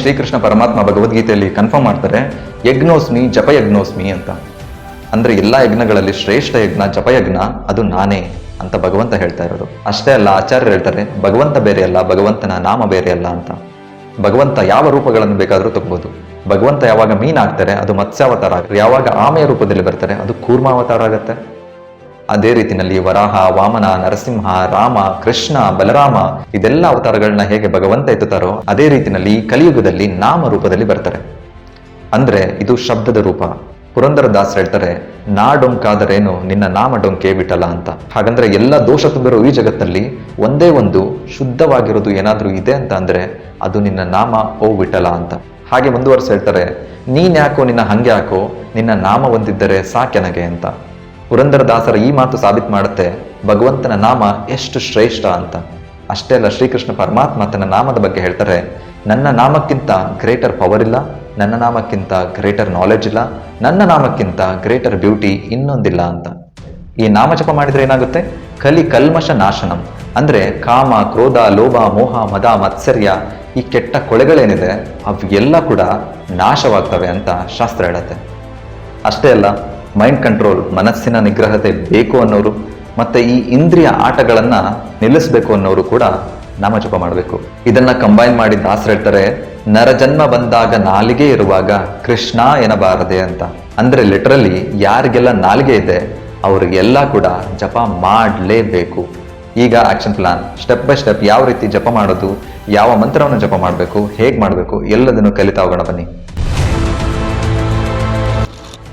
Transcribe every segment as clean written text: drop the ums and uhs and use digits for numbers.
ಶ್ರೀಕೃಷ್ಣ ಪರಮಾತ್ಮ ಭಗವದ್ಗೀತೆಯಲ್ಲಿ ಕನ್ಫರ್ಮ್ ಮಾಡ್ತಾರೆ, ಯಜ್ಞೋಸ್ಮಿ ಜಪಯಜ್ಞೋಸ್ಮಿ ಅಂತ. ಅಂದ್ರೆ ಎಲ್ಲಾ ಯಜ್ಞಗಳಲ್ಲಿ ಶ್ರೇಷ್ಠ ಯಜ್ಞ ಜಪಯಜ್ಞ, ಅದು ನಾನೇ ಅಂತ ಭಗವಂತ ಹೇಳ್ತಾ ಇರೋದು. ಅಷ್ಟೇ ಅಲ್ಲ, ಆಚಾರ್ಯರು ಹೇಳ್ತಾರೆ ಭಗವಂತ ಬೇರೆ ಅಲ್ಲ, ಭಗವಂತನ ನಾಮ ಬೇರೆ ಅಲ್ಲ ಅಂತ. ಭಗವಂತ ಯಾವ ರೂಪಗಳನ್ನು ಬೇಕಾದರೂ ತಗೋಬಹುದು. ಭಗವಂತ ಯಾವಾಗ ಮೀನಾಗ್ತಾರೆ ಅದು ಮತ್ಸ್ಯಾವತಾರ ಆಗುತ್ತೆ, ಯಾವಾಗ ಆಮೆಯ ರೂಪದಲ್ಲಿ ಬರ್ತಾರೆ ಅದು ಕೂರ್ಮಾವತಾರ ಆಗತ್ತೆ. ಅದೇ ರೀತಿಯಲ್ಲಿ ವರಾಹ, ವಾಮನ, ನರಸಿಂಹ, ರಾಮ, ಕೃಷ್ಣ, ಬಲರಾಮ ಇದೆಲ್ಲ ಅವತಾರಗಳನ್ನ ಹೇಗೆ ಭಗವಂತ ಎತ್ತುತ್ತಾರೋ ಅದೇ ರೀತಿಯಲ್ಲಿ ಕಲಿಯುಗದಲ್ಲಿ ನಾಮ ರೂಪದಲ್ಲಿ ಬರ್ತಾರೆ. ಅಂದ್ರೆ ಇದು ಶಬ್ದದ ರೂಪ. ಪುರಂದರದಾಸ್ ಹೇಳ್ತಾರೆ, ನಾ ಡೊಂಕಾದರೇನು ನಿನ್ನ ನಾಮ ಡೊಂಕೆ ವಿಠಲ ಅಂತ. ಹಾಗಂದ್ರೆ ಎಲ್ಲ ದೋಷ ತುಂಬಿರೋ ಈ ಜಗತ್ತಲ್ಲಿ ಒಂದೇ ಒಂದು ಶುದ್ಧವಾಗಿರೋದು ಏನಾದ್ರೂ ಇದೆ ಅಂತ ಅಂದ್ರೆ ಅದು ನಿನ್ನ ನಾಮ ಓ ವಿಠಲ ಅಂತ. ಹಾಗೆ ಮುಂದುವರೆಸಿ ಹೇಳ್ತಾರೆ, ನೀನ್ ಯಾಕೋ ನಿನ್ನ ಹಂಗೆ ಯಾಕೋ, ನಿನ್ನ ನಾಮ ಒಂದಿದ್ದರೆ ಸಾಕೆನಗೆ ಅಂತ. ಪುರಂದರದಾಸರ ಈ ಮಾತು ಸಾಬೀತು ಮಾಡುತ್ತೆ ಭಗವಂತನ ನಾಮ ಎಷ್ಟು ಶ್ರೇಷ್ಠ ಅಂತ. ಅಷ್ಟೇ ಅಲ್ಲ, ಶ್ರೀಕೃಷ್ಣ ಪರಮಾತ್ಮ ತನ್ನ ನಾಮದ ಬಗ್ಗೆ ಹೇಳ್ತಾರೆ, ನನ್ನ ನಾಮಕ್ಕಿಂತ ಗ್ರೇಟರ್ ಪವರ್ ಇಲ್ಲ, ನನ್ನ ನಾಮಕ್ಕಿಂತ ಗ್ರೇಟರ್ ನಾಲೆಡ್ಜ್ ಇಲ್ಲ, ನನ್ನ ನಾಮಕ್ಕಿಂತ ಗ್ರೇಟರ್ ಬ್ಯೂಟಿ ಇನ್ನೊಂದಿಲ್ಲ ಅಂತ. ಈ ನಾಮ ಜಪ ಮಾಡಿದ್ರೆ ಏನಾಗುತ್ತೆ? ಕಲಿ ಕಲ್ಮಶ ನಾಶನಂ, ಅಂದ್ರೆ ಕಾಮ, ಕ್ರೋಧ, ಲೋಭ, ಮೋಹ, ಮದ, ಮತ್ಸರ್ಯ ಈ ಕೆಟ್ಟ ಕೊಳೆಗಳೇನಿದೆ ಅವು ಎಲ್ಲ ಕೂಡ ನಾಶವಾಗ್ತವೆ ಅಂತ ಶಾಸ್ತ್ರ ಹೇಳುತ್ತೆ. ಅಷ್ಟೇ ಅಲ್ಲ, ಮೈಂಡ್ ಕಂಟ್ರೋಲ್, ಮನಸ್ಸಿನ ನಿಗ್ರಹತೆ ಬೇಕು ಅನ್ನೋರು ಮತ್ತೆ ಈ ಇಂದ್ರಿಯ ಆಟಗಳನ್ನ ನಿಲ್ಲಿಸಬೇಕು ಅನ್ನೋರು ಕೂಡ ನಾಮಜಪ ಮಾಡಬೇಕು. ಇದನ್ನ ಕಂಬೈನ್ ಮಾಡಿ ದಾಸರು ಹೇಳ್ತಾರೆ, ನರಜನ್ಮ ಬಂದಾಗ ನಾಲಿಗೆ ಇರುವಾಗ ಕೃಷ್ಣ ಎನ್ನಬಾರದೆ ಅಂತ. ಅಂದ್ರೆ ಲಿಟರಲಿ ಯಾರಿಗೆಲ್ಲ ನಾಲಿಗೆ ಇದೆ ಅವ್ರಿಗೆಲ್ಲ ಕೂಡ ಜಪ ಮಾಡಲೇಬೇಕು. ಈಗ action plan, step by step ಯಾವ ರೀತಿ ಜಪ ಮಾಡೋದು, ಯಾವ ಮಂತ್ರವನ್ನು ಜಪ ಮಾಡಬೇಕು, ಹೇಗೆ ಮಾಡಬೇಕು ಎಲ್ಲದನ್ನು ಕಲಿತಾ ಹೋಗೋಣ ಬನ್ನಿ.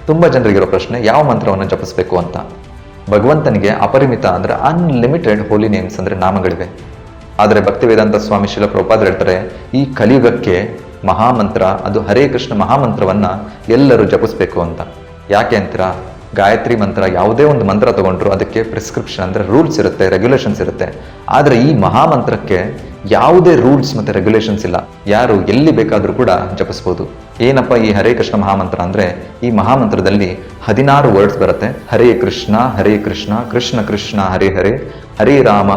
ತುಂಬಾ ಜನರಿಗಿರೋ ಪ್ರಶ್ನೆ, ಯಾವ ಮಂತ್ರವನ್ನು ಜಪಿಸಬೇಕು ಅಂತ. ಭಗವಂತನಿಗೆ ಅಪರಿಮಿತ ಅಂದ್ರೆ ಅನ್ಲಿಮಿಟೆಡ್ ಹೋಲಿ ನೇಮ್ಸ್ ಅಂದ್ರೆ ನಾಮಗಳಿವೆ. ಆದರೆ ಭಕ್ತಿವೇದಾಂತ ಸ್ವಾಮಿ ಶಿಲ ಪ್ರಭುಪಾದರು ಹೇಳ್ತಾರೆ, ಈ ಕಲಿಯುಗಕ್ಕೆ ಮಹಾಮಂತ್ರ ಅದು ಹರೇ ಕೃಷ್ಣ ಮಹಾಮಂತ್ರವನ್ನ ಎಲ್ಲರೂ ಜಪಿಸ್ಬೇಕು ಅಂತ. ಯಾಕೆ ಅಂತೀರಾ? ಗಾಯತ್ರಿ ಮಂತ್ರ ಯಾವುದೇ ಒಂದು ಮಂತ್ರ ತಗೊಂಡ್ರು ಅದಕ್ಕೆ ಪ್ರಿಸ್ಕ್ರಿಪ್ಷನ್ ಅಂದ್ರೆ ರೂಲ್ಸ್ ಇರುತ್ತೆ, ರೆಗ್ಯುಲೇಷನ್ಸ್ ಇರುತ್ತೆ. ಆದರೆ ಈ ಮಹಾಮಂತ್ರಕ್ಕೆ ಯಾವುದೇ ರೂಲ್ಸ್ ಮತ್ತೆ ರೆಗ್ಯುಲೇಷನ್ಸ್ ಇಲ್ಲ, ಯಾರು ಎಲ್ಲಿ ಬೇಕಾದ್ರೂ ಕೂಡ ಜಪಿಸ್ಬೋದು. ಏನಪ್ಪ ಈ ಹರೇ ಕೃಷ್ಣ ಮಹಾಮಂತ್ರ ಅಂದ್ರೆ, ಈ ಮಹಾಮಂತ್ರದಲ್ಲಿ 16 ವರ್ಡ್ಸ್ ಬರುತ್ತೆ. ಹರೇ ಕೃಷ್ಣ ಕೃಷ್ಣ ಕೃಷ್ಣ ಹರೇ ಹರೇ, ಹರೇ ರಾಮ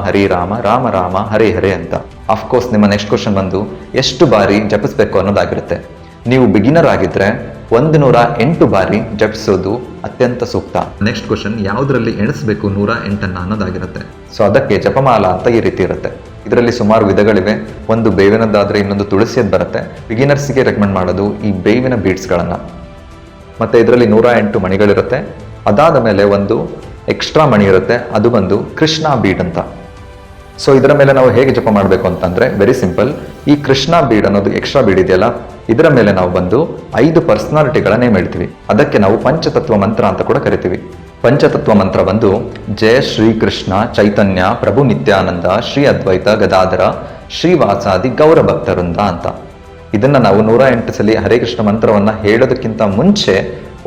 ರಾಮ ರಾಮ ಹರೇ ಹರೇ ಅಂತ. ಅಫ್ಕೋರ್ಸ್ ನಿಮ್ಮ ನೆಕ್ಸ್ಟ್ ಕ್ವಶನ್ ಬಂದು ಎಷ್ಟು ಬಾರಿ ಜಪಿಸ್ಬೇಕು ಅನ್ನೋದಾಗಿರುತ್ತೆ. ನೀವು ಬಿಗಿನರ್ ಆಗಿದ್ರೆ 108 ಬಾರಿ ಜಪಿಸೋದು ಅತ್ಯಂತ ಸೂಕ್ತ. ನೆಕ್ಸ್ಟ್ ಕ್ವಶನ್, ಯಾವುದರಲ್ಲಿ ಎಣಿಸ್ಬೇಕು 108 ಅನ್ನೋದಾಗಿರುತ್ತೆ. ಸೊ ಅದಕ್ಕೆ ಜಪಮಾಲ ಅಂತ ಈ ರೀತಿ ಇರುತ್ತೆ. ಇದರಲ್ಲಿ ಸುಮಾರು ವಿಧಗಳಿವೆ. ಒಂದು ಬೇವಿನದ್ದಾದ್ರೆ ಇನ್ನೊಂದು ತುಳಸಿಯದ್ದು ಬರುತ್ತೆ. ಬಿಗಿನರ್ಸ್ಗೆ ರೆಕಮೆಂಡ್ ಮಾಡೋದು ಈ ಬೇವಿನ ಬೀಡ್ಸ್ಗಳನ್ನ. ಮತ್ತೆ ಇದರಲ್ಲಿ 108 ಮಣಿಗಳಿರುತ್ತೆ. ಅದಾದ ಮೇಲೆ ಒಂದು ಎಕ್ಸ್ಟ್ರಾ ಮಣಿ ಇರುತ್ತೆ, ಅದು ಬಂದು ಕೃಷ್ಣ ಬೀಡ್ ಅಂತ. ಸೊ ಇದರ ಮೇಲೆ ನಾವು ಹೇಗೆ ಜಪ ಮಾಡಬೇಕು ಅಂತಂದ್ರೆ ವೆರಿ ಸಿಂಪಲ್. ಈ ಕೃಷ್ಣ ಬೀಡ್ ಅನ್ನೋದು ಎಕ್ಸ್ಟ್ರಾ ಬೀಡ್ ಇದೆಯಲ್ಲ, ಇದರ ಮೇಲೆ ನಾವು ಬಂದು 5 ಪರ್ಸನಾಲಿಟಿಗಳ ನೇಮ್ ಹೇಳ್ತೀವಿ. ಅದಕ್ಕೆ ನಾವು ಪಂಚತತ್ವ ಮಂತ್ರ ಅಂತ ಕೂಡ ಕರಿತೀವಿ. ಪಂಚತತ್ವ ಮಂತ್ರ ಬಂದು ಜಯ ಶ್ರೀ ಕೃಷ್ಣ ಚೈತನ್ಯ ಪ್ರಭು ನಿತ್ಯಾನಂದ ಶ್ರೀ ಅದ್ವೈತ ಗದಾಧರ ಶ್ರೀವಾಸಾದಿ ಗೌರ ಭಕ್ತವೃಂದ ಅಂತ. ಇದನ್ನ ನಾವು 108 ಸಲ ಹರೇ ಕೃಷ್ಣ ಮಂತ್ರವನ್ನ ಹೇಳೋದಕ್ಕಿಂತ ಮುಂಚೆ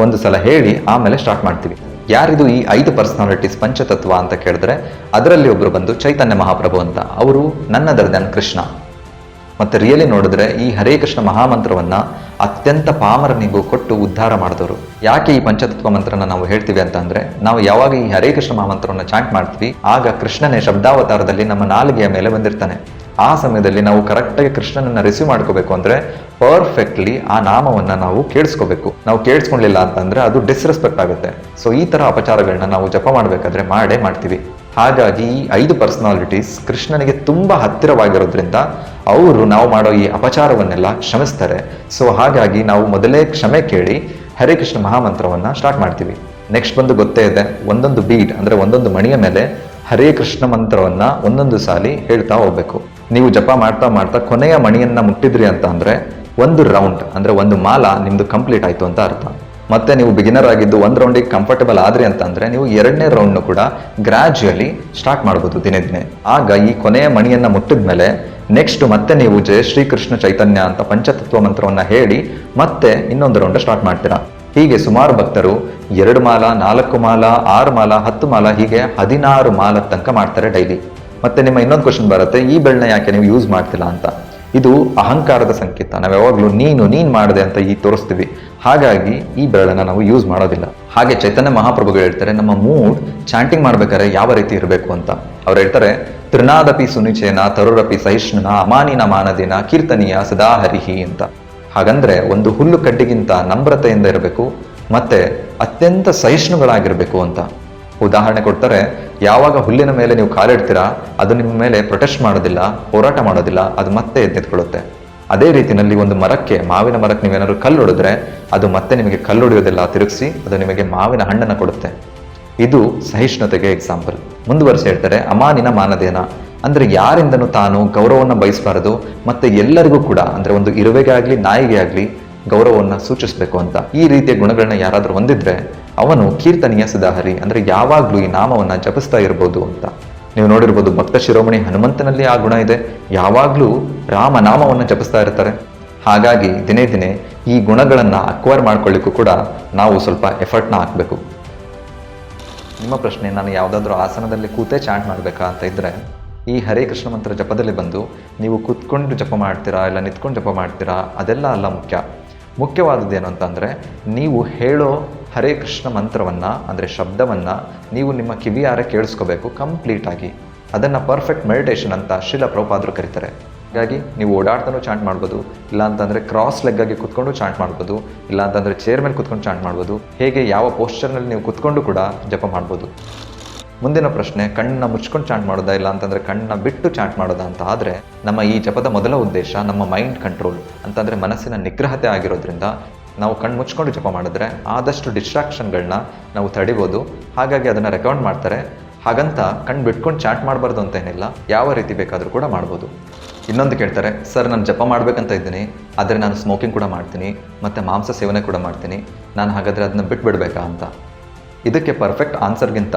ಒಂದು ಸಲ ಹೇಳಿ ಆಮೇಲೆ ಸ್ಟಾರ್ಟ್ ಮಾಡ್ತೀವಿ. ಯಾರಿದು ಈ 5 ಪರ್ಸನಾಲಿಟೀಸ್ ಪಂಚತತ್ವ ಅಂತ ಕೇಳಿದ್ರೆ ಅದರಲ್ಲಿ ಒಬ್ರು ಬಂದು ಚೈತನ್ಯ ಮಹಾಪ್ರಭು ಅಂತ. ಅವರು ನನ್ ಅದರ್ ದ್ಯಾನ್ ಕೃಷ್ಣ. ಮತ್ತೆ ರಿಯಲಿ ನೋಡಿದ್ರೆ ಈ ಹರೇ ಕೃಷ್ಣ ಮಹಾಮಂತ್ರವನ್ನ ಅತ್ಯಂತ ಪಾಮರನಿಗೂ ಕೊಟ್ಟು ಉದ್ಧಾರ ಮಾಡಿದವರು. ಯಾಕೆ ಈ ಪಂಚತತ್ವ ಮಂತ್ರನ ನಾವು ಹೇಳ್ತೀವಿ ಅಂತ ಅಂದ್ರೆ, ನಾವು ಯಾವಾಗ ಈ ಹರೇ ಕೃಷ್ಣ ಮಹಾಮಂತ್ರವನ್ನ ಚಾಂಟ್ ಮಾಡ್ತೀವಿ ಆಗ ಕೃಷ್ಣನೇ ಶಬ್ದಾವತಾರದಲ್ಲಿ ನಮ್ಮ ನಾಲಿಗೆಯ ಮೇಲೆ ಬಂದಿರ್ತಾನೆ. ಆ ಸಮಯದಲ್ಲಿ ನಾವು ಕರೆಕ್ಟಾಗಿ ಕೃಷ್ಣನನ್ನ ರಿಸೀವ್ ಮಾಡ್ಕೋಬೇಕು ಅಂದ್ರೆ ಪರ್ಫೆಕ್ಟ್ಲಿ ಆ ನಾಮವನ್ನ ನಾವು ಕೇಳಿಸ್ಕೋಬೇಕು. ನಾವು ಕೇಳಿಸ್ಕೊಳ್ಳಿಲ್ಲ ಅಂತಂದ್ರೆ ಅದು ಡಿಸ್ರೆಸ್ಪೆಕ್ಟ್ ಆಗುತ್ತೆ. ಸೊ ಈ ತರ ಅಪಚಾರಗಳನ್ನ ನಾವು ಜಪ ಮಾಡ್ಬೇಕಾದ್ರೆ ಮಾಡೇ ಮಾಡ್ತೀವಿ. ಹಾಗಾಗಿ ಈ 5 ಪರ್ಸನಾಲಿಟೀಸ್ ಕೃಷ್ಣನಿಗೆ ತುಂಬಾ ಹತ್ತಿರವಾಗಿರೋದ್ರಿಂದ ಅವರು ನಾವು ಮಾಡೋ ಈ ಅಪಚಾರವನ್ನೆಲ್ಲ ಕ್ಷಮಿಸ್ತಾರೆ. ಸೊ ಹಾಗಾಗಿ ನಾವು ಮೊದಲೇ ಕ್ಷಮೆ ಕೇಳಿ ಹರೇ ಕೃಷ್ಣ ಮಹಾಮಂತ್ರವನ್ನ ಸ್ಟಾರ್ಟ್ ಮಾಡ್ತೀವಿ. ನೆಕ್ಸ್ಟ್ ಬಂದು ಗೊತ್ತೇ ಇದೆ, ಒಂದೊಂದು ಬೀಡ್ ಅಂದ್ರೆ ಒಂದೊಂದು ಮಣಿಯ ಮೇಲೆ ಹರೇ ಕೃಷ್ಣ ಮಂತ್ರವನ್ನ ಒಂದೊಂದು ಸಾಲಿ ಹೇಳ್ತಾ ಹೋಗ್ಬೇಕು. ನೀವು ಜಪ ಮಾಡ್ತಾ ಮಾಡ್ತಾ ಕೊನೆಯ ಮಣಿಯನ್ನ ಮುಟ್ಟಿದ್ರಿ ಅಂತ ಅಂದ್ರೆ ಒಂದು ರೌಂಡ್ ಅಂದ್ರೆ ಒಂದು ಮಾಲ ನಿಮ್ದು ಕಂಪ್ಲೀಟ್ ಆಯ್ತು ಅಂತ ಅರ್ಥ. ಮತ್ತೆ ನೀವು ಬಿಗಿನರ್ ಆಗಿದ್ದು ಒಂದು ರೌಂಡಿಗೆ ಕಂಫರ್ಟಬಲ್ ಆದ್ರಿ ಅಂತಂದ್ರೆ ನೀವು 2ನೇ ರೌಂಡ್ ಕೂಡ ಗ್ರಾಜುಯಲಿ ಸ್ಟಾರ್ಟ್ ಮಾಡ್ಬೋದು ದಿನೇ ದಿನೇ. ಆಗ ಈ ಕೊನೆಯ ಮಣಿಯನ್ನ ಮುಟ್ಟಿದ್ಮೇಲೆ ನೆಕ್ಸ್ಟ್ ಮತ್ತೆ ನೀವು ಜಯ ಶ್ರೀ ಕೃಷ್ಣ ಚೈತನ್ಯ ಅಂತ ಪಂಚತತ್ವ ಮಂತ್ರವನ್ನ ಹೇಳಿ ಮತ್ತೆ ಇನ್ನೊಂದು ರೌಂಡ್ ಸ್ಟಾರ್ಟ್ ಮಾಡ್ತೀರಾ. ಹೀಗೆ ಸುಮಾರು ಭಕ್ತರು 2 ಮಾಲ, 4 ಮಾಲ, 6 ಮಾಲ, 10 ಮಾಲ ಹೀಗೆ 16 ಮಾಲ ತನಕ ಮಾಡ್ತಾರೆ ಡೈಲಿ. ಮತ್ತೆ ನಿಮ್ಮ ಇನ್ನೊಂದು ಕ್ವಶನ್ ಬರುತ್ತೆ, ಈ ಬೆಳ್ಳ ಯಾಕೆ ನೀವು ಯೂಸ್ ಮಾಡ್ತಿಲ್ಲ ಅಂತ. ಇದು ಅಹಂಕಾರದ ಸಂಕೇತ. ನಾವು ಯಾವಾಗಲೂ ನೀನು ಮಾಡಿದೆ ಅಂತ ತೋರಿಸ್ತೀವಿ, ಹಾಗಾಗಿ ಈ ಬೆರಳನ್ನು ನಾವು ಯೂಸ್ ಮಾಡೋದಿಲ್ಲ. ಹಾಗೆ ಚೈತನ್ಯ ಮಹಾಪ್ರಭುಗಳು ಹೇಳ್ತಾರೆ, ನಮ್ಮ ಮೂಡ್ ಚಾಂಟಿಂಗ್ ಮಾಡ್ಬೇಕಾದ್ರೆ ಯಾವ ರೀತಿ ಇರಬೇಕು ಅಂತ. ಅವ್ರು ಹೇಳ್ತಾರೆ, ತೃಣಾದಪಿ ಸುನಿಚೇನ ತರುರಪಿ ಸಹಿಷ್ಣುನ ಅಮಾನಿನ ಮಾನದಿನ ಕೀರ್ತನೀಯ ಸದಾ ಹರಿಹಿ ಅಂತ. ಹಾಗಂದ್ರೆ ಒಂದು ಹುಲ್ಲು ಕಡ್ಡಿಗಿಂತ ನಮ್ರತೆಯಿಂದ ಇರಬೇಕು, ಮತ್ತೆ ಅತ್ಯಂತ ಸಹಿಷ್ಣುಗಳಾಗಿರ್ಬೇಕು ಅಂತ. ಉದಾಹರಣೆ ಕೊಡ್ತಾರೆ, ಯಾವಾಗ ಹುಲ್ಲಿನ ಮೇಲೆ ನೀವು ಕಾಲಿಡ್ತೀರಾ ಅದು ನಿಮ್ಮ ಮೇಲೆ ಪ್ರೊಟೆಸ್ಟ್ ಮಾಡೋದಿಲ್ಲ, ಹೋರಾಟ ಮಾಡೋದಿಲ್ಲ, ಅದು ಮತ್ತೆ ಎದ್ದೆತ್ಕೊಳ್ಳುತ್ತೆ. ಅದೇ ರೀತಿಯಲ್ಲಿ ಒಂದು ಮರಕ್ಕೆ, ಮಾವಿನ ಮರಕ್ಕೆ ನೀವೇನಾದ್ರು ಕಲ್ಲು ಹೊಡೆದ್ರೆ ಅದು ಮತ್ತೆ ನಿಮಗೆ ಕಲ್ಲು ಹೊಡೆಯೋದೆಲ್ಲ ತಿರುಗಿಸಿ ಅದು ನಿಮಗೆ ಮಾವಿನ ಹಣ್ಣನ್ನು ಕೊಡುತ್ತೆ. ಇದು ಸಹಿಷ್ಣುತೆಗೆ ಎಕ್ಸಾಂಪಲ್. ಮುಂದುವರಿಸಿ ಹೇಳ್ತಾರೆ, ಅಮಾನಿನ ಮಾನದೇನ ಅಂದ್ರೆ ಯಾರಿಂದನೂ ತಾನು ಗೌರವವನ್ನು ಬಯಸಬಾರದು, ಮತ್ತೆ ಎಲ್ಲರಿಗೂ ಕೂಡ ಅಂದ್ರೆ ಒಂದು ಇರುವೆಗೆ ಆಗ್ಲಿ ನಾಯಿಗೆ ಆಗ್ಲಿ ಗೌರವವನ್ನು ಸೂಚಿಸಬೇಕು ಅಂತ. ಈ ರೀತಿಯ ಗುಣಗಳನ್ನ ಯಾರಾದ್ರೂ ಹೊಂದಿದ್ರೆ ಅವನು ಕೀರ್ತನೀಯ ಸುಧಾಹರಿ ಅಂದ್ರೆ ಯಾವಾಗ್ಲೂ ಈ ನಾಮವನ್ನ ಜಪಿಸ್ತಾ ಇರ್ಬೋದು ಅಂತ. ನೀವು ನೋಡಿರ್ಬೋದು, ಭಕ್ತ ಶಿರೋಮಣಿ ಹನುಮಂತನಲ್ಲಿ ಆ ಗುಣ ಇದೆ, ಯಾವಾಗ್ಲೂ ರಾಮನಾಮವನ್ನು ಜಪಿಸ್ತಾ ಇರ್ತಾರೆ. ಹಾಗಾಗಿ ದಿನೇ ದಿನೇ ಈ ಗುಣಗಳನ್ನ ಅಕ್ವೈರ್ ಮಾಡ್ಕೊಳ್ಳಿಕ್ಕೂ ಕೂಡ ನಾವು ಸ್ವಲ್ಪ ಎಫರ್ಟ್ನ ಹಾಕಬೇಕು. ನಿಮ್ಮ ಪ್ರಶ್ನೆ, ನಾನು ಯಾವುದಾದ್ರೂ ಆಸನದಲ್ಲಿ ಕೂತೇ ಚಾಂಟ್ ಮಾಡಬೇಕಾ ಅಂತ ಇದ್ರೆ, ಈ ಹರೇ ಕೃಷ್ಣ ಮಂತ್ರ ಜಪದಲ್ಲಿ ಬಂದು ನೀವು ಕೂತ್ಕೊಂಡು ಜಪ ಮಾಡ್ತೀರಾ ಇಲ್ಲ ನಿಂತ್ಕೊಂಡು ಜಪ ಮಾಡ್ತೀರಾ ಅದೆಲ್ಲ ಅಲ್ಲ ಮುಖ್ಯ. ಮುಖ್ಯವಾದದ್ದು ಏನು ಅಂತಂದರೆ, ನೀವು ಹೇಳೋ ಹರೇ ಕೃಷ್ಣ ಮಂತ್ರವನ್ನು ಅಂದರೆ ಶಬ್ದವನ್ನು ನೀವು ನಿಮ್ಮ ಕಿವಿಯಾರೆ ಕೇಳಿಸ್ಕೋಬೇಕು ಕಂಪ್ಲೀಟಾಗಿ. ಅದನ್ನು ಪರ್ಫೆಕ್ಟ್ ಮೆಡಿಟೇಷನ್ ಅಂತ ಶ್ರೀಲ ಪ್ರಭುಪಾದರು ಕರೀತಾರೆ. ಹಾಗಾಗಿ ನೀವು ಓಡಾಡ್ತಾನೂ ಚಾಂಟ್ ಮಾಡ್ಬೋದು, ಇಲ್ಲ ಅಂತಂದರೆ ಕ್ರಾಸ್ ಲೆಗ್ಗಾಗಿ ಕುತ್ಕೊಂಡು ಚಾಂಟ್ ಮಾಡ್ಬೋದು, ಇಲ್ಲ ಅಂತಂದರೆ ಚೇರ್ ಮೇಲೆ ಕುತ್ಕೊಂಡು ಚಾಂಟ್ ಮಾಡ್ಬೋದು. ಹೇಗೆ ಯಾವ ಪೋಸ್ಚರ್ನಲ್ಲಿ ನೀವು ಕುತ್ಕೊಂಡು ಕೂಡ ಜಪ ಮಾಡ್ಬೋದು. ಮುಂದಿನ ಪ್ರಶ್ನೆ, ಕಣ್ಣನ್ನ ಮುಚ್ಕೊಂಡು ಚಾಂಟ್ ಮಾಡೋದಾ ಇಲ್ಲ ಅಂತಂದರೆ ಕಣ್ಣನ್ನ ಬಿಟ್ಟು ಚಾಂಟ್ ಮಾಡೋದಾ ಅಂತ. ಆದರೆ ನಮ್ಮ ಈ ಜಪದ ಮೊದಲ ಉದ್ದೇಶ ನಮ್ಮ ಮೈಂಡ್ ಕಂಟ್ರೋಲ್ ಅಂತಂದರೆ ಮನಸ್ಸಿನ ನಿಗ್ರಹತೆ ಆಗಿರೋದ್ರಿಂದ ನಾವು ಕಣ್ಣು ಮುಚ್ಕೊಂಡು ಜಪ ಮಾಡಿದ್ರೆ ಆದಷ್ಟು ಡಿಸ್ಟ್ರಾಕ್ಷನ್ಗಳನ್ನ ನಾವು ತಡಿಬೋದು. ಹಾಗಾಗಿ ಅದನ್ನು ರೆಕಮೆಂಡ್ ಮಾಡ್ತಾರೆ. ಹಾಗಂತ ಕಣ್ಣು ಬಿಟ್ಕೊಂಡು ಚಾಟ್ ಮಾಡಬಾರ್ದು ಅಂತ ಏನಿಲ್ಲ, ಯಾವ ರೀತಿ ಬೇಕಾದರೂ ಕೂಡ ಮಾಡ್ಬೋದು. ಇನ್ನೊಂದು ಕೇಳ್ತಾರೆ, ಸರ್ ನಾನು ಜಪ ಮಾಡಬೇಕಂತ ಇದ್ದೀನಿ, ಆದರೆ ನಾನು ಸ್ಮೋಕಿಂಗ್ ಕೂಡ ಮಾಡ್ತೀನಿ ಮತ್ತು ಮಾಂಸ ಸೇವನೆ ಕೂಡ ಮಾಡ್ತೀನಿ, ನಾನು ಹಾಗಾದರೆ ಅದನ್ನ ಬಿಟ್ಬಿಡ್ಬೇಕಾ ಅಂತ. ಇದಕ್ಕೆ ಪರ್ಫೆಕ್ಟ್ ಆನ್ಸರ್ಗಿಂತ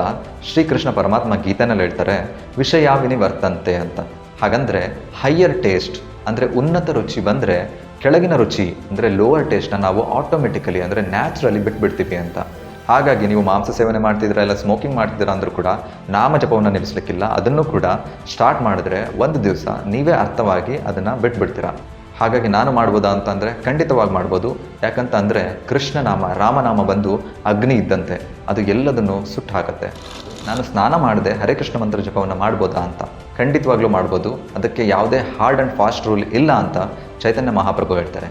ಶ್ರೀಕೃಷ್ಣ ಪರಮಾತ್ಮ ಗೀತೆನಲ್ಲಿ ಹೇಳ್ತಾರೆ, ವಿಷಯ ವಿನಿವರ್ತಂತೆ ಅಂತ. ಹಾಗಂದರೆ ಹೈಯರ್ ಟೇಸ್ಟ್ ಅಂದರೆ ಉನ್ನತ ರುಚಿ ಬಂದರೆ ಕೆಳಗಿನ ರುಚಿ ಅಂದರೆ ಲೋವರ್ ಟೇಸ್ಟ್ನ ನಾವು ಆಟೋಮೆಟಿಕಲಿ ಅಂದರೆ ನ್ಯಾಚುರಲಿ ಬಿಟ್ಬಿಡ್ತೀವಿ ಅಂತ. ಹಾಗಾಗಿ ನೀವು ಮಾಂಸ ಸೇವನೆ ಮಾಡ್ತಿದ್ದೀರಾ ಇಲ್ಲ ಸ್ಮೋಕಿಂಗ್ ಮಾಡ್ತಿದ್ದೀರಾ ಅಂದರೂ ಕೂಡ ನಾಮ ಜಪವನ್ನು ನಿಲ್ಲಿಸಲಿಕ್ಕಿಲ್ಲ. ಅದನ್ನು ಕೂಡ ಸ್ಟಾರ್ಟ್ ಮಾಡಿದ್ರೆ ಒಂದು ದಿವಸ ನೀವೇ ಅರ್ಥವಾಗಿ ಅದನ್ನು ಬಿಟ್ಬಿಡ್ತೀರಾ. ಹಾಗಾಗಿ ನಾನು ಮಾಡ್ಬೋದಾ ಅಂತಂದರೆ ಖಂಡಿತವಾಗಿ ಮಾಡ್ಬೋದು. ಯಾಕಂತ ಅಂದರೆ ಕೃಷ್ಣನಾಮ ರಾಮನಾಮ ಬಂದು ಅಗ್ನಿ ಇದ್ದಂತೆ, ಅದು ಎಲ್ಲದನ್ನು ಸುಟ್ಟು ಹಾಕತ್ತೆ. ನಾನು ಸ್ನಾನ ಮಾಡದೆ ಹರೇ ಕೃಷ್ಣ ಮಂತ್ರ ಜಪವನ್ನು ಮಾಡ್ಬೋದಾ ಅಂತ, ಖಂಡಿತವಾಗ್ಲೂ ಮಾಡ್ಬೋದು. ಅದಕ್ಕೆ ಯಾವುದೇ ಹಾರ್ಡ್ ಆ್ಯಂಡ್ ಫಾಸ್ಟ್ ರೂಲ್ ಇಲ್ಲ ಅಂತ ಚೈತನ್ಯ ಮಹಾಪ್ರಭು ಹೇಳ್ತಾರೆ.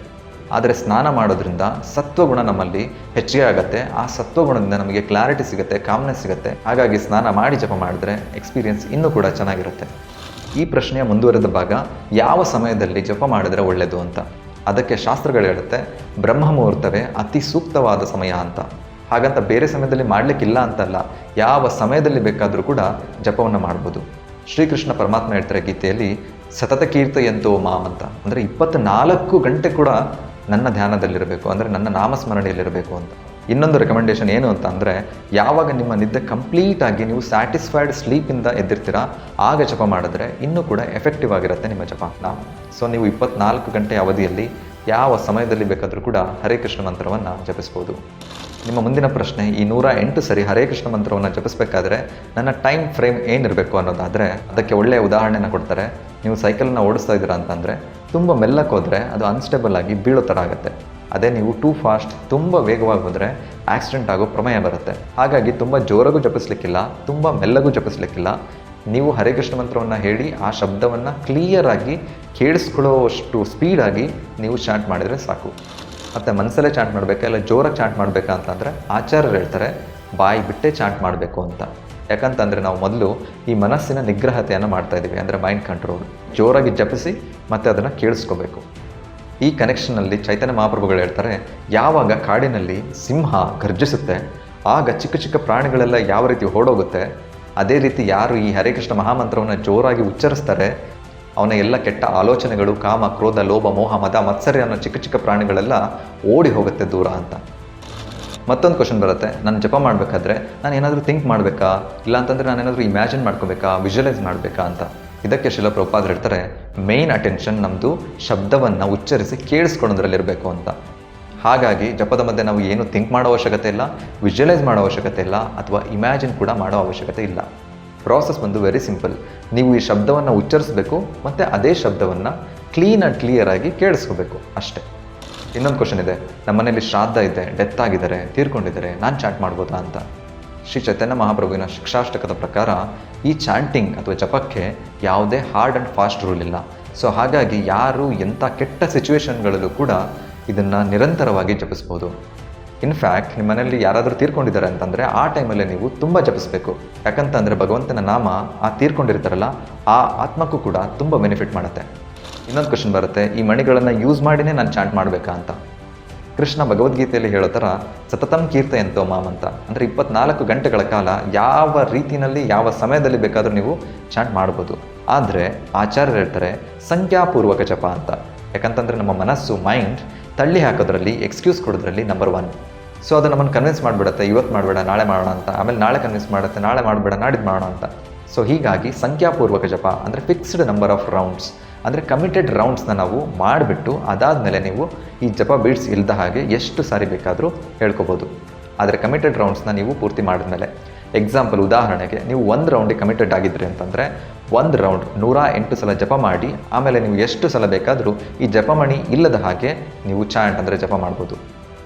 ಆದರೆ ಸ್ನಾನ ಮಾಡೋದ್ರಿಂದ ಸತ್ವಗುಣ ನಮ್ಮಲ್ಲಿ ಹೆಚ್ಚಿಗೆ ಆಗುತ್ತೆ. ಆ ಸತ್ವಗುಣದಿಂದ ನಮಗೆ ಕ್ಲಾರಿಟಿ ಸಿಗುತ್ತೆ, ಕಾಮ್ನೆಸ್ ಸಿಗುತ್ತೆ. ಹಾಗಾಗಿ ಸ್ನಾನ ಮಾಡಿ ಜಪ ಮಾಡಿದ್ರೆ ಎಕ್ಸ್ಪೀರಿಯನ್ಸ್ ಇನ್ನೂ ಕೂಡ ಚೆನ್ನಾಗಿರುತ್ತೆ. ಈ ಪ್ರಶ್ನೆಯ ಮುಂದುವರೆದ ಭಾಗ, ಯಾವ ಸಮಯದಲ್ಲಿ ಜಪ ಮಾಡಿದ್ರೆ ಒಳ್ಳೆಯದು ಅಂತ. ಅದಕ್ಕೆ ಶಾಸ್ತ್ರಗಳು ಹೇಳುತ್ತೆ, ಬ್ರಹ್ಮ ಮುಹೂರ್ತವೇ ಅತಿ ಸೂಕ್ತವಾದ ಸಮಯ ಅಂತ. ಹಾಗಂತ ಬೇರೆ ಸಮಯದಲ್ಲಿ ಮಾಡಲಿಕ್ಕಿಲ್ಲ ಅಂತಲ್ಲ, ಯಾವ ಸಮಯದಲ್ಲಿ ಬೇಕಾದರೂ ಕೂಡ ಜಪವನ್ನು ಮಾಡ್ಬೋದು. ಶ್ರೀಕೃಷ್ಣ ಪರಮಾತ್ಮ ಹೇಳ್ತಾರೆ ಗೀತೆಯಲ್ಲಿ, ಸತತ ಕೀರ್ತಯಂತೋ ಮಾಮ್ ಅಂತ. ಅಂದರೆ 24 ಗಂಟೆ ಕೂಡ ನನ್ನ ಧ್ಯಾನದಲ್ಲಿರಬೇಕು, ಅಂದರೆ ನನ್ನ ನಾಮಸ್ಮರಣೆಯಲ್ಲಿರಬೇಕು ಅಂತ. ಇನ್ನೊಂದು ರೆಕಮೆಂಡೇಶನ್ ಏನು ಅಂತ ಅಂದರೆ, ಯಾವಾಗ ನಿಮ್ಮ ನಿದ್ದೆ ಕಂಪ್ಲೀಟಾಗಿ ನೀವು ಸ್ಯಾಟಿಸ್ಫೈಡ್ ಸ್ಲೀಪಿಂದ ಎದ್ದಿರ್ತೀರಾ ಆಗ ಜಪ ಮಾಡಿದ್ರೆ ಇನ್ನೂ ಕೂಡ ಎಫೆಕ್ಟಿವ್ ಆಗಿರುತ್ತೆ ನಿಮ್ಮ ಜಪ. ಸೊ ನೀವು 24 ಗಂಟೆ ಅವಧಿಯಲ್ಲಿ ಯಾವ ಸಮಯದಲ್ಲಿ ಬೇಕಾದರೂ ಕೂಡ ಹರೇ ಕೃಷ್ಣ ಮಂತ್ರವನ್ನು ಜಪಿಸ್ಬೋದು. ನಿಮ್ಮ ಮುಂದಿನ ಪ್ರಶ್ನೆ, ಈ 108 ಸರಿ ಹರೇ ಕೃಷ್ಣ ಮಂತ್ರವನ್ನು ಜಪಿಸಬೇಕಾದ್ರೆ ನನ್ನ ಟೈಮ್ ಫ್ರೇಮ್ ಏನಿರಬೇಕು ಅನ್ನೋದಾದರೆ ಅದಕ್ಕೆ ಒಳ್ಳೆಯ ಉದಾಹರಣೆನ ಕೊಡ್ತಾರೆ. ನೀವು ಸೈಕಲನ್ನು ಓಡಿಸ್ತಾ ಇದ್ದೀರಾ ಅಂತಂದರೆ ತುಂಬ ಮೆಲ್ಲಕ್ಕೆ ಹೋದರೆ ಅದು ಅನ್ಸ್ಟೇಬಲ್ ಆಗಿ ಬೀಳೋ ಥರ ಆಗುತ್ತೆ. ಅದೇ ನೀವು ಟೂ ಫಾಸ್ಟ್ ತುಂಬ ವೇಗವಾಗಿ ಹೋದರೆ ಆಕ್ಸಿಡೆಂಟ್ ಆಗೋ ಪ್ರಮೇಯ ಬರುತ್ತೆ. ಹಾಗಾಗಿ ತುಂಬ ಜೋರಾಗೂ ಜಪಿಸ್ಲಿಕ್ಕಿಲ್ಲ, ತುಂಬ ಮೆಲ್ಲಗೂ ಜಪಿಸ್ಲಿಕ್ಕಿಲ್ಲ. ನೀವು ಹರೇ ಕೃಷ್ಣ ಮಂತ್ರವನ್ನು ಹೇಳಿ ಆ ಶಬ್ದವನ್ನು ಕ್ಲಿಯರಾಗಿ ಕೇಳಿಸ್ಕೊಳ್ಳೋಷ್ಟು ಸ್ಪೀಡಾಗಿ ನೀವು ಚಾಂಟ್ ಮಾಡಿದರೆ ಸಾಕು. ಮತ್ತು ಮನಸ್ಸಲ್ಲೇ ಚಾಂಟ್ ಮಾಡಬೇಕಾ ಇಲ್ಲ ಜೋರಾಗಿ ಚಾಂಟ್ ಮಾಡಬೇಕಾ ಅಂತಂದರೆ ಆಚಾರ್ಯರು ಹೇಳ್ತಾರೆ ಬಾಯಿ ಬಿಟ್ಟೇ ಚಾಂಟ್ ಮಾಡಬೇಕು ಅಂತ. ಯಾಕಂತಂದರೆ ನಾವು ಮೊದಲು ಈ ಮನಸ್ಸಿನ ನಿಗ್ರಹತೆಯನ್ನು ಮಾಡ್ತಾ ಇದ್ದೀವಿ, ಅಂದರೆ ಮೈಂಡ್ ಕಂಟ್ರೋಲ್. ಜೋರಾಗಿ ಜಪಿಸಿ ಮತ್ತು ಅದನ್ನು ಕೇಳಿಸ್ಕೋಬೇಕು. ಈ ಕನೆಕ್ಷನ್ನಲ್ಲಿ ಚೈತನ್ಯ ಮಹಾಪ್ರಭುಗಳು ಹೇಳ್ತಾರೆ, ಯಾವಾಗ ಕಾಡಿನಲ್ಲಿ ಸಿಂಹ ಗರ್ಜಿಸುತ್ತೆ ಆಗ ಚಿಕ್ಕ ಚಿಕ್ಕ ಪ್ರಾಣಿಗಳೆಲ್ಲ ಯಾವ ರೀತಿ ಓಡೋಗುತ್ತೆ, ಅದೇ ರೀತಿ ಯಾರು ಈ ಹರೇ ಕೃಷ್ಣ ಮಹಾಮಂತ್ರವನ್ನು ಜೋರಾಗಿ ಉಚ್ಚರಿಸ್ತಾರೆ ಅವನ ಎಲ್ಲ ಕೆಟ್ಟ ಆಲೋಚನೆಗಳು, ಕಾಮ, ಕ್ರೋಧ, ಲೋಭ, ಮೋಹ, ಮದ, ಮತ್ಸರ್ಯ ಅನ್ನೋ ಚಿಕ್ಕ ಚಿಕ್ಕ ಪ್ರಾಣಿಗಳೆಲ್ಲ ಓಡಿ ಹೋಗುತ್ತೆ ದೂರ ಅಂತ. ಮತ್ತೊಂದು ಕ್ವಶನ್ ಬರುತ್ತೆ, ನಾನು ಜಪ ಮಾಡಬೇಕಾದ್ರೆ ನಾನು ಏನಾದರೂ ಥಿಂಕ್ ಮಾಡಬೇಕಾ, ಇಲ್ಲ ಅಂತಂದರೆ ನಾನು ಏನಾದರೂ ಇಮ್ಯಾಜಿನ್ ಮಾಡ್ಕೋಬೇಕಾ, ವಿಜುವಲೈಸ್ ಮಾಡಬೇಕಾ ಅಂತ. ಇದಕ್ಕೆ ಶ್ರೀಲ ಪ್ರಭುಪಾದರು ಹೇಳ್ತಾರೆ, ಮೇನ್ ಅಟೆನ್ಷನ್ ನಮ್ಮದು ಶಬ್ದವನ್ನು ಉಚ್ಚರಿಸಿ ಕೇಳಿಸ್ಕೊಳ್ಳೋದ್ರಲ್ಲಿರಬೇಕು ಅಂತ. ಹಾಗಾಗಿ ಜಪದ ಮಧ್ಯೆ ನಾವು ಏನು ಥಿಂಕ್ ಮಾಡೋ ಅವಶ್ಯಕತೆ ಇಲ್ಲ, ವಿಜುವಲೈಸ್ ಮಾಡೋ ಅವಶ್ಯಕತೆ ಇಲ್ಲ, ಅಥವಾ ಇಮ್ಯಾಜಿನ್ ಕೂಡ ಮಾಡೋ ಅವಶ್ಯಕತೆ ಇಲ್ಲ. ಪ್ರಾಸೆಸ್ ಬಂದು ವೆರಿ ಸಿಂಪಲ್. ನೀವು ಈ ಶಬ್ದವನ್ನು ಉಚ್ಚರಿಸಬೇಕು ಮತ್ತು ಅದೇ ಶಬ್ದವನ್ನು ಕ್ಲೀನ್ ಆ್ಯಂಡ್ ಕ್ಲಿಯರ್ ಆಗಿ ಕೇಳಿಸ್ಕೋಬೇಕು ಅಷ್ಟೇ. ಇನ್ನೊಂದು ಕ್ವಶನ್ ಇದೆ, ನಮ್ಮ ಮನೇಲಿ ಶ್ರಾದ್ದ ಇದೆ, ಡೆತ್ ಆಗಿದ್ದಾರೆ, ತೀರ್ಕೊಂಡಿದ್ದಾರೆ, ನಾನು ಚಾಂಟ್ ಮಾಡ್ಬೋದಾ ಅಂತ. ಶ್ರೀ ಚೈತನ್ಯ ಮಹಾಪ್ರಭುವಿನ ಶಿಕ್ಷಾಷ್ಟಕದ ಪ್ರಕಾರ ಈ ಚಾಂಟಿಂಗ್ ಅಥವಾ ಜಪಕ್ಕೆ ಯಾವುದೇ ಹಾರ್ಡ್ ಆ್ಯಂಡ್ ಫಾಸ್ಟ್ ರೂಲ್ ಇಲ್ಲ. ಸೊ ಹಾಗಾಗಿ ಯಾರು ಎಂಥ ಕೆಟ್ಟ ಸಿಚುವೇಶನ್ಗಳಲ್ಲೂ ಕೂಡ ಇದನ್ನು ನಿರಂತರವಾಗಿ ಜಪಿಸ್ಬೋದು. ಇನ್ಫ್ಯಾಕ್ಟ್ ನಿಮ್ಮ ಮನೆಯಲ್ಲಿ ಯಾರಾದರೂ ತೀರ್ಕೊಂಡಿದ್ದಾರೆ ಅಂತಂದರೆ ಆ ಟೈಮಲ್ಲೇ ನೀವು ತುಂಬ ಜಪಿಸ್ಬೇಕು. ಯಾಕಂತಂದರೆ ಭಗವಂತನ ನಾಮ ಆ ತೀರ್ಕೊಂಡಿರ್ತಾರಲ್ಲ ಆ ಆತ್ಮಕ್ಕೂ ಕೂಡ ತುಂಬ ಬೆನಿಫಿಟ್ ಮಾಡುತ್ತೆ. ಇನ್ನೊಂದು ಕ್ವಶನ್ ಬರುತ್ತೆ, ಈ ಮಣಿಗಳನ್ನು ಯೂಸ್ ಮಾಡಿನೇ ನಾನು ಚಾಂಟ್ ಮಾಡಬೇಕಾ ಅಂತ. ಕೃಷ್ಣ ಭಗವದ್ಗೀತೆಯಲ್ಲಿ ಹೇಳೋ ಥರ ಸತತಂ ಕೀರ್ತಯಂತೋ ಮಾಮ್ ಅಂತ, ಅಂದರೆ 24 ಗಂಟೆಗಳ ಕಾಲ ಯಾವ ರೀತಿಯಲ್ಲಿ ಯಾವ ಸಮಯದಲ್ಲಿ ಬೇಕಾದರೂ ನೀವು ಚಾಂಟ್ ಮಾಡ್ಬೋದು. ಆದರೆ ಆಚಾರ್ಯರು ಹೇಳ್ತಾರೆ ಸಂಖ್ಯಾಪೂರ್ವಕ ಜಪ ಅಂತ. ಯಾಕಂತಂದರೆ ನಮ್ಮ ಮನಸ್ಸು ಮೈಂಡ್ ತಳ್ಳಿ ಹಾಕೋದ್ರಲ್ಲಿ ಎಕ್ಸ್ಕ್ಯೂಸ್ ಕೊಡೋದ್ರಲ್ಲಿ ನಂಬರ್ 1. ಸೊ ಅದು ನಮ್ಮನ್ನು ಕನ್ವಿನ್ಸ್ ಮಾಡಿಬಿಡುತ್ತೆ, ಇವತ್ತು ಮಾಡಬೇಡ ನಾಳೆ ಮಾಡೋಣ ಅಂತ, ಆಮೇಲೆ ನಾಳೆ ಕನ್ವಿನ್ಸ್ ಮಾಡುತ್ತೆ, ನಾಳೆ ಮಾಡಬೇಡ ನಾಡಿದ್ದು ಮಾಡೋಣ ಅಂತ. ಸೊ ಹೀಗಾಗಿ ಸಂಖ್ಯಾಪೂರ್ವಕ ಜಪ ಅಂದರೆ ಫಿಕ್ಸ್ಡ್ ನಂಬರ್ ಆಫ್ ರೌಂಡ್ಸ್, ಅಂದರೆ ಕಮಿಟೆಡ್ ರೌಂಡ್ಸ್ನ ನಾವು ಮಾಡಿಬಿಟ್ಟು ಅದಾದಮೇಲೆ ನೀವು ಈ ಜಪ ಬೀಡ್ಸ್ ಇಲ್ಲದ ಹಾಗೆ ಎಷ್ಟು ಸಾರಿ ಬೇಕಾದರೂ ಹೇಳ್ಕೊಬೋದು. ಆದರೆ ಕಮಿಟೆಡ್ ರೌಂಡ್ಸ್ನ ನೀವು ಪೂರ್ತಿ ಮಾಡಿದ್ಮೇಲೆ, ಎಕ್ಸಾಂಪಲ್ ಉದಾಹರಣೆಗೆ ನೀವು 1 ರೌಂಡಿಗೆ ಕಮಿಟೆಡ್ ಆಗಿದ್ರಿ ಅಂತಂದರೆ 1 ರೌಂಡ್ 108 ಸಲ ಜಪ ಮಾಡಿ ಆಮೇಲೆ ನೀವು ಎಷ್ಟು ಸಲ ಬೇಕಾದರೂ ಈ ಜಪಮಣಿ ಇಲ್ಲದ ಹಾಗೆ ನೀವು ಚಾಂಟ್ ಅಂದರೆ ಜಪ ಮಾಡ್ಬೋದು.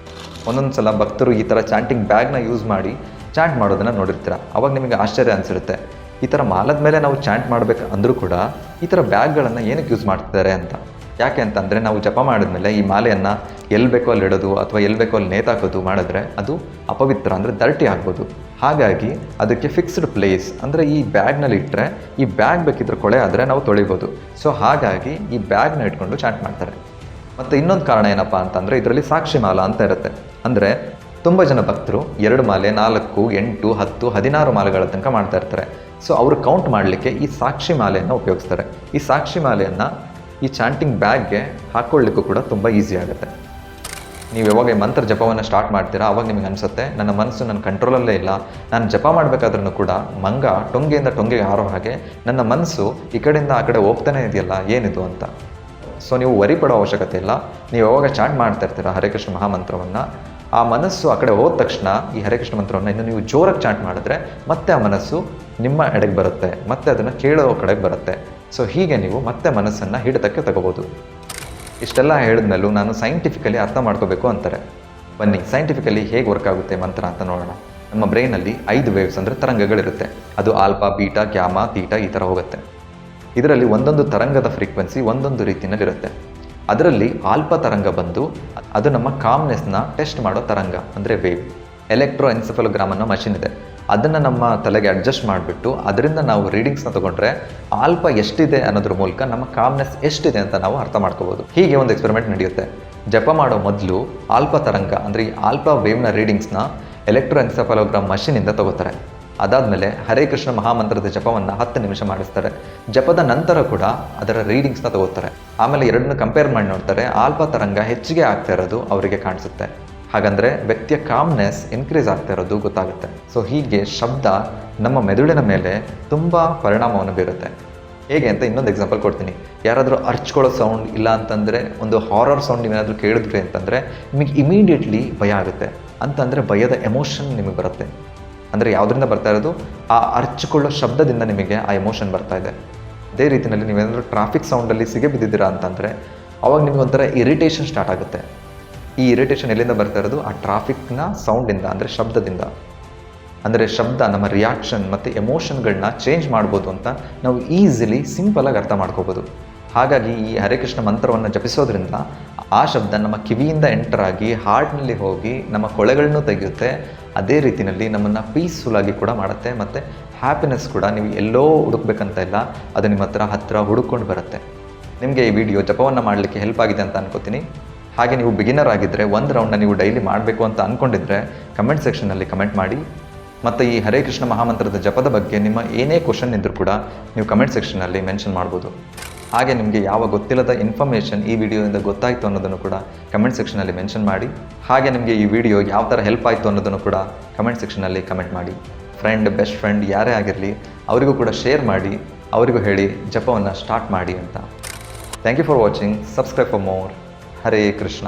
ಒಂದೊಂದು ಸಲ ಭಕ್ತರು ಈ ಥರ ಚಾಂಟಿಂಗ್ ಬ್ಯಾಗ್ನ ಯೂಸ್ ಮಾಡಿ ಚಾಂಟ್ ಮಾಡೋದನ್ನು ನೋಡಿರ್ತೀರ. ಅವಾಗ ನಿಮಗೆ ಆಶ್ಚರ್ಯ ಅನಿಸಿರುತ್ತೆ, ಈ ಥರ ಮಾಲದ ಮೇಲೆ ನಾವು ಚಾಂಟ್ ಮಾಡಬೇಕು ಅಂದರೂ ಕೂಡ ಈ ಥರ ಬ್ಯಾಗ್ಗಳನ್ನು ಏನಕ್ಕೆ ಯೂಸ್ ಮಾಡ್ತಿದ್ದಾರೆ ಅಂತ. ಯಾಕೆ ಅಂತಂದರೆ ನಾವು ಜಪ ಮಾಡಿದ್ಮೇಲೆ ಈ ಮಾಲೆಯನ್ನು ಎಲ್ಲಿ ಬೇಕೋ ಅಲ್ಲಿ ಇಡೋದು ಅಥವಾ ಎಲ್ಲಿ ಬೇಕೋ ಅಲ್ಲಿ ನೇತಾಕೋದು ಮಾಡಿದ್ರೆ ಅದು ಅಪವಿತ್ರ, ಅಂದರೆ ದರ್ಟಿ ಆಗ್ಬೋದು. ಹಾಗಾಗಿ ಅದಕ್ಕೆ ಫಿಕ್ಸ್ಡ್ ಪ್ಲೇಸ್, ಅಂದರೆ ಈ ಬ್ಯಾಗ್ನಲ್ಲಿ ಇಟ್ಟರೆ ಈ ಬ್ಯಾಗ್ ಬೇಕಿದ್ರೆ ಕೊಳೆ ಆದರೆ ನಾವು ತೊಳಿಬೋದು. ಸೊ ಹಾಗಾಗಿ ಈ ಬ್ಯಾಗ್ನ ಇಟ್ಕೊಂಡು ಚಾಂಟ್ ಮಾಡ್ತಾರೆ. ಮತ್ತು ಇನ್ನೊಂದು ಕಾರಣ ಏನಪ್ಪ ಅಂತಂದರೆ ಇದರಲ್ಲಿ ಸಾಕ್ಷಿ ಮಾಲ ಅಂತ ಇರುತ್ತೆ. ಅಂದರೆ ತುಂಬ ಜನ ಭಕ್ತರು 2 ಮಾಲೆ 4 8 10 16 ಮಾಲೆಗಳ ತನಕ ಮಾಡ್ತಾ ಇರ್ತಾರೆ. ಸೊ ಅವರು ಕೌಂಟ್ ಮಾಡಲಿಕ್ಕೆ ಈ ಸಾಕ್ಷಿ ಮಾಲೆಯನ್ನು ಉಪಯೋಗಿಸ್ತಾರೆ. ಈ ಸಾಕ್ಷಿ ಮಾಲೆಯನ್ನು ಈ ಚಾಂಟಿಂಗ್ ಬ್ಯಾಗ್ಗೆ ಹಾಕ್ಕೊಳ್ಳಿಕ್ಕೂ ಕೂಡ ತುಂಬ ಈಸಿ ಆಗುತ್ತೆ. ನೀವು ಯಾವಾಗ ಈ ಮಂತ್ರ ಜಪವನ್ನು ಸ್ಟಾರ್ಟ್ ಮಾಡ್ತೀರಾ ಆವಾಗ ನಿಮಗೆ ಅನಿಸುತ್ತೆ ನನ್ನ ಮನಸ್ಸು ನನ್ನ ಕಂಟ್ರೋಲಲ್ಲೇ ಇಲ್ಲ, ನಾನು ಜಪ ಮಾಡಬೇಕಾದ್ರೂ ಕೂಡ ಮಂಗ ಟೊಂಗೆಯಿಂದ ಟೊಂಗೆಗೆ ಹಾರೋ ಹಾಗೆ ನನ್ನ ಮನಸ್ಸು ಈ ಕಡೆಯಿಂದ ಆ ಕಡೆ ಹೋಗ್ತಾನೆ ಇದೆಯಲ್ಲ ಏನಿದು ಅಂತ. ಸೊ ನೀವು ವರಿ ಪಡೋ ಅವಶ್ಯಕತೆ ಇಲ್ಲ. ನೀವು ಯಾವಾಗ ಚಾಂಟ್ ಮಾಡ್ತಾ ಇರ್ತೀರಾ ಹರೇ ಕೃಷ್ಣ ಮಹಾಮಂತ್ರವನ್ನು, ಆ ಮನಸ್ಸು ಆ ಕಡೆ ಹೋದ ತಕ್ಷಣ ಈ ಹರೇ ಕೃಷ್ಣ ಮಂತ್ರವನ್ನು ಇನ್ನು ನೀವು ಜೋರಾಗಿ ಚಾಂಟ್ ಮಾಡಿದ್ರೆ ಮತ್ತೆ ಆ ಮನಸ್ಸು ನಿಮ್ಮ ಎಡೆಗೆ ಬರುತ್ತೆ, ಮತ್ತೆ ಅದನ್ನು ಕೇಳೋ ಕಡೆಗೆ ಬರುತ್ತೆ. ಸೊ ಹೀಗೆ ನೀವು ಮತ್ತೆ ಮನಸ್ಸನ್ನು ಹಿಡಿತಕ್ಕೆ ತಗೋಬೋದು. ಇಷ್ಟೆಲ್ಲ ಹೇಳಿದ್ಮೇಲೂ ನಾನು ಸೈಂಟಿಫಿಕಲಿ ಅರ್ಥ ಮಾಡ್ಕೋಬೇಕು ಅಂತಾರೆ. ಬನ್ನಿ ಸೈಂಟಿಫಿಕಲಿ ಹೇಗೆ ವರ್ಕ್ ಆಗುತ್ತೆ ಮಂತ್ರ ಅಂತ ನೋಡೋಣ. ನಮ್ಮ ಬ್ರೈನಲ್ಲಿ 5 ವೇವ್ಸ್ ಅಂದರೆ ತರಂಗಗಳಿರುತ್ತೆ. ಅದು ಆಲ್ಫಾ, ಬೀಟಾ, ಗ್ಯಾಮಾ, ತೀಟಾ ಈ ಥರ ಹೋಗುತ್ತೆ. ಇದರಲ್ಲಿ ಒಂದೊಂದು ತರಂಗದ ಫ್ರೀಕ್ವೆನ್ಸಿ ಒಂದೊಂದು ರೀತಿಯಲ್ಲಿರುತ್ತೆ. ಅದರಲ್ಲಿ ಆಲ್ಫಾ ತರಂಗ ಬಂದು ಅದು ನಮ್ಮ ಕಾಮ್ನೆಸ್ನ ಟೆಸ್ಟ್ ಮಾಡೋ ತರಂಗ, ಅಂದರೆ ವೇವ್. ಎಲೆಕ್ಟ್ರೋ ಎನ್ಸೆಫಲೋಗ್ರಾಮ್ ಅನ್ನೋ ಮಷಿನ್ ಇದೆ, ಅದನ್ನು ನಮ್ಮ ತಲೆಗೆ ಅಡ್ಜಸ್ಟ್ ಮಾಡಿಬಿಟ್ಟು ಅದರಿಂದ ನಾವು ರೀಡಿಂಗ್ಸ್ನ ತೊಗೊಂಡ್ರೆ ಆಲ್ಫಾ ಎಷ್ಟಿದೆ ಅನ್ನೋದ್ರ ಮೂಲಕ ನಮ್ಮ ಕಾಮ್ನೆಸ್ ಎಷ್ಟಿದೆ ಅಂತ ನಾವು ಅರ್ಥ ಮಾಡ್ಕೋಬೋದು. ಹೀಗೆ ಒಂದು ಎಕ್ಸ್ಪೆರಿಮೆಂಟ್ ನಡೆಯುತ್ತೆ. ಜಪ ಮಾಡೋ ಮೊದಲು ಆಲ್ಫಾ ತರಂಗ ಅಂದರೆ ಈ ಆಲ್ಫಾ ವೇವ್ನ ರೀಡಿಂಗ್ಸ್ನ ಎಲೆಕ್ಟ್ರೋ ಎನ್ಸೆಫಲೋಗ್ರಾಮ್ ಮಷಿನಿಂದ ತಗೋತಾರೆ. ಅದಾದಮೇಲೆ ಹರೇ ಕೃಷ್ಣ ಮಹಾಮಂತ್ರದ ಜಪವನ್ನು 10 ನಿಮಿಷ ಮಾಡಿಸ್ತಾರೆ. ಜಪದ ನಂತರ ಕೂಡ ಅದರ ರೀಡಿಂಗ್ಸ್ನ ತಗೋತಾರೆ. ಆಮೇಲೆ ಎರಡನ್ನೂ ಕಂಪೇರ್ ಮಾಡಿ ನೋಡ್ತಾರೆ. ಆಲ್ಫಾ ತರಂಗ ಹೆಚ್ಚಿಗೆ ಆಗ್ತಾ ಇರೋದು ಅವರಿಗೆ ಕಾಣಿಸುತ್ತೆ. ಹಾಗಂದರೆ ವ್ಯಕ್ತಿಯ ಕಾಮ್ನೆಸ್ ಇನ್ಕ್ರೀಸ್ ಆಗ್ತಾ ಇರೋದು ಗೊತ್ತಾಗುತ್ತೆ. ಸೊ ಹೀಗೆ ಶಬ್ದ ನಮ್ಮ ಮೆದುಳಿನ ಮೇಲೆ ತುಂಬ ಪರಿಣಾಮವನ್ನು ಬೀರುತ್ತೆ. ಹೇಗೆ ಅಂತ ಇನ್ನೊಂದು ಎಕ್ಸಾಂಪಲ್ ಕೊಡ್ತೀನಿ. ಯಾರಾದರೂ ಅರ್ಚ್ಕೊಳ್ಳೋ ಸೌಂಡ್ ಇಲ್ಲ ಅಂತಂದರೆ ಒಂದು ಹಾರರ್ ಸೌಂಡ್ ನೀವೇನಾದರೂ ಕೇಳಿದ್ರಿ ಅಂತಂದರೆ ನಿಮಗೆ ಇಮಿಡಿಯೇಟ್ಲಿ ಭಯ ಆಗುತ್ತೆ. ಅಂತಂದರೆ ಭಯದ ಎಮೋಷನ್ ನಿಮಗೆ ಬರುತ್ತೆ. ಅಂದರೆ ಯಾವುದರಿಂದ ಬರ್ತಾ ಇರೋದು, ಆ ಅರ್ಚಿಕೊಳ್ಳೋ ಶಬ್ದದಿಂದ ನಿಮಗೆ ಆ ಎಮೋಷನ್ ಬರ್ತಾ ಇದೆ. ಅದೇ ರೀತಿಯಲ್ಲಿ ನೀವೇನಾದರೂ ಟ್ರಾಫಿಕ್ ಸೌಂಡಲ್ಲಿ ಸಿಗೆ ಬಿದ್ದಿದ್ದೀರಾ ಅಂತಂದರೆ ಅವಾಗ ನಿಮಗೆ ಒಂಥರ ಇರಿಟೇಷನ್ ಸ್ಟಾರ್ಟ್ ಆಗುತ್ತೆ. ಈ ಇರಿಟೇಷನ್ ಎಲ್ಲಿಂದ ಬರ್ತಾ ಇರೋದು, ಆ ಟ್ರಾಫಿಕ್ನ ಸೌಂಡಿಂದ, ಅಂದರೆ ಶಬ್ದದಿಂದ. ಅಂದರೆ ಶಬ್ದ ನಮ್ಮ ರಿಯಾಕ್ಷನ್ ಮತ್ತು ಎಮೋಷನ್ಗಳನ್ನ ಚೇಂಜ್ ಮಾಡ್ಬೋದು ಅಂತ ನಾವು ಈಸಿಲಿ ಸಿಂಪಲಾಗಿ ಅರ್ಥ ಮಾಡ್ಕೋಬೋದು. ಹಾಗಾಗಿ ಈ ಹರೇ ಕೃಷ್ಣ ಮಂತ್ರವನ್ನು ಜಪಿಸೋದ್ರಿಂದ ಆ ಶಬ್ದ ನಮ್ಮ ಕಿವಿಯಿಂದ ಎಂಟರ್ ಆಗಿ ಹಾರ್ಟ್ನಲ್ಲಿ ಹೋಗಿ ನಮ್ಮ ಕೊಳೆಗಳನ್ನೂ ತೆಗೆಯುತ್ತೆ. ಅದೇ ರೀತಿಯಲ್ಲಿ ನಮ್ಮನ್ನು ಪೀಸ್ಫುಲ್ಲಾಗಿ ಕೂಡ ಮಾಡುತ್ತೆ. ಮತ್ತು ಹ್ಯಾಪಿನೆಸ್ ಕೂಡ ನೀವು ಎಲ್ಲೋ ಹುಡುಕ್ಬೇಕಂತ ಇಲ್ಲ, ಅದು ನಿಮ್ಮ ಹತ್ರ ಹುಡುಕೊಂಡು ಬರುತ್ತೆ. ನಿಮಗೆ ಈ ವಿಡಿಯೋ ಜಪವನ್ನು ಮಾಡಲಿಕ್ಕೆ ಹೆಲ್ಪ್ ಆಗಿದೆ ಅಂತ ಅನ್ಕೋತೀನಿ. ಹಾಗೆ ನೀವು ಬಿಗಿನರ್ ಆಗಿದ್ದರೆ 1 ರೌಂಡ್ನ ನೀವು ಡೈಲಿ ಮಾಡಬೇಕು ಅಂತ ಅಂದ್ಕೊಂಡಿದ್ರೆ ಕಮೆಂಟ್ ಸೆಕ್ಷನ್ನಲ್ಲಿ ಕಮೆಂಟ್ ಮಾಡಿ. ಮತ್ತು ಈ ಹರೇ ಕೃಷ್ಣ ಮಹಾಮಂತ್ರದ ಜಪದ ಬಗ್ಗೆ ನಿಮ್ಮ ಏನೇ ಕ್ವಶನ್ ಇದ್ದರೂ ಕೂಡ ನೀವು ಕಮೆಂಟ್ ಸೆಕ್ಷನ್ನಲ್ಲಿ ಮೆನ್ಷನ್ ಮಾಡ್ಬೋದು. ಹಾಗೆ ನಿಮಗೆ ಯಾವ ಗೊತ್ತಿಲ್ಲದ ಇನ್ಫಾರ್ಮೇಷನ್ ಈ ವಿಡಿಯೋದಿಂದ ಗೊತ್ತಾಯಿತು ಅನ್ನೋದನ್ನು ಕೂಡ ಕಮೆಂಟ್ ಸೆಕ್ಷನಲ್ಲಿ ಮೆನ್ಷನ್ ಮಾಡಿ. ಹಾಗೆ ನಿಮಗೆ ಈ ವಿಡಿಯೋ ಯಾವ ಥರ ಹೆಲ್ಪ್ ಆಯಿತು ಅನ್ನೋದನ್ನು ಕೂಡ ಕಮೆಂಟ್ ಸೆಕ್ಷನಲ್ಲಿ ಕಮೆಂಟ್ ಮಾಡಿ. ಫ್ರೆಂಡ್, ಬೆಸ್ಟ್ ಫ್ರೆಂಡ್ ಯಾರೇ ಆಗಿರಲಿ ಅವರಿಗೂ ಕೂಡ ಶೇರ್ ಮಾಡಿ, ಅವರಿಗೂ ಹೇಳಿ ಜಪವನ್ನು ಸ್ಟಾರ್ಟ್ ಮಾಡಿ ಅಂತ. Thank you for watching. Subscribe for more. Hare Krishna.